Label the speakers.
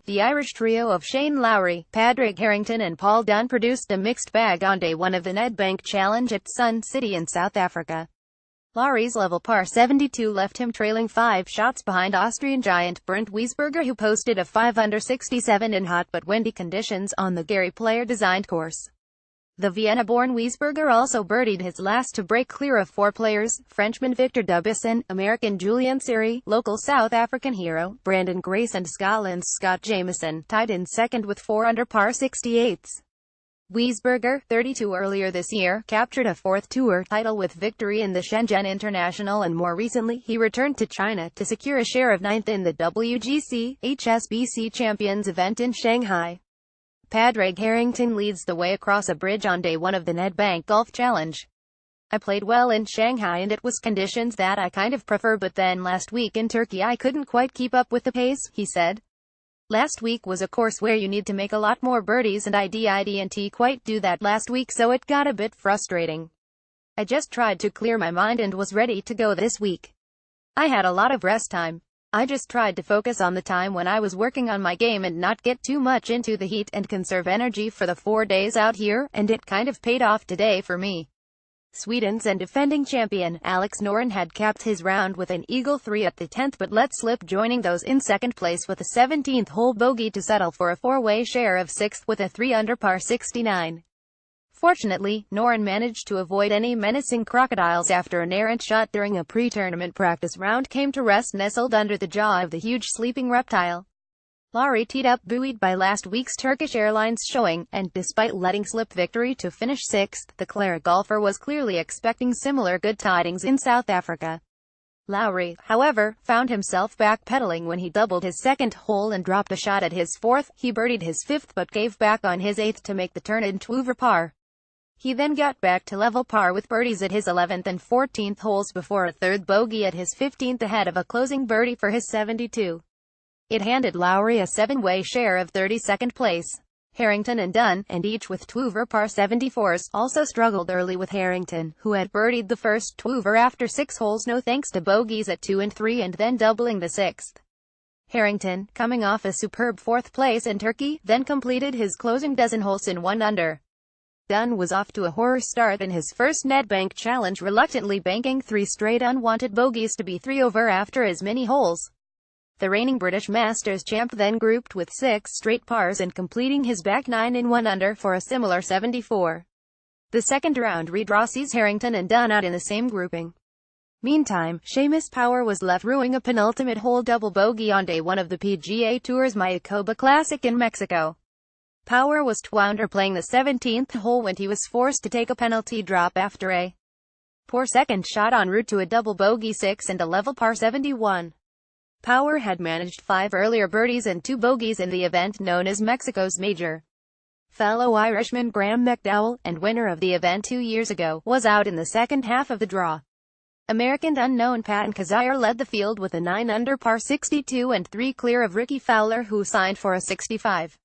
Speaker 1: The Irish trio of Shane Lowry, Padraig, Harrington and Paul Dunne produced a mixed bag on day one of the Nedbank Challenge at Sun City in South Africa. Lowry's level par 72 left him trailing 5 shots behind Austrian giant Bernd Wiesberger, who posted a 5 under 67 in hot but windy conditions on the Gary Player-designed course. The Vienna-born Wiesberger also birdied his last to break clear of 4 players: Frenchman Victor Dubuisson, American Julian Siri, local South African hero Brandon Grace and Scotland's Scott Jamieson, tied in second with 4 under par 68s. Wiesberger, 32, earlier this year, captured a 4th tour title with victory in the Shenzhen International, and more recently, he returned to China to secure a share of 9th in the WGC HSBC Champions event in Shanghai. Padraig Harrington leads the way across a bridge on day one of the Nedbank Golf Challenge. "I played well in Shanghai and it was conditions that I kind of prefer, but then last week in Turkey I couldn't quite keep up with the pace," he said. "Last week was a course where you need to make a lot more birdies and I didn't quite do that last week, so it got a bit frustrating. I just tried to clear my mind and was ready to go this week. I had a lot of rest time. I just tried to focus on the time when I was working on my game and not get too much into the heat and conserve energy for the 4 days out here, and it kind of paid off today for me." Sweden's and defending champion Alex Noren had capped his round with an eagle 3 at the 10th but let slip, joining those in second place with a 17th hole bogey to settle for a 4-way share of 6th with a 3 under par 69. Fortunately, Noren managed to avoid any menacing crocodiles after an errant shot during a pre-tournament practice round came to rest nestled under the jaw of the huge sleeping reptile. Lowry teed up buoyed by last week's Turkish Airlines showing, and despite letting slip victory to finish 6th, the Clare golfer was clearly expecting similar good tidings in South Africa. Lowry, however, found himself backpedaling when he doubled his second hole and dropped a shot at his 4th. He birdied his 5th but gave back on his 8th to make the turn into over par. He then got back to level par with birdies at his 11th and 14th holes before a 3rd bogey at his 15th ahead of a closing birdie for his 72. It handed Lowry a 7-way share of 32nd place. Harrington and Dunne, and each with 2 over par 74s, also struggled early, with Harrington, who had birdied the first 2 over after 6 holes no thanks to bogeys at 2 and 3 and then doubling the 6th. Harrington, coming off a superb 4th place in Turkey, then completed his closing dozen holes in 1 under. Dunne was off to a horror start in his first Nedbank Challenge, reluctantly banking 3 straight unwanted bogeys to be 3 over after as many holes. The reigning British Masters champ then grouped with 6 straight pars and completing his back 9 in 1 under for a similar 74. The second round redraw sees Harrington and Dunne out in the same grouping. Meantime, Seamus Power was left brewing a penultimate hole double bogey on day one of the PGA Tour's Mayakoba Classic in Mexico. Power was 2 under playing the 17th hole when he was forced to take a penalty drop after a poor second shot en route to a double bogey 6 and a level par 71. Power had managed 5 earlier birdies and 2 bogeys in the event known as Mexico's Major. Fellow Irishman Graham McDowell, and winner of the event 2 years ago, was out in the second half of the draw. American unknown Patton Kizzire led the field with a 9 under par 62 and 3 clear of Ricky Fowler, who signed for a 65.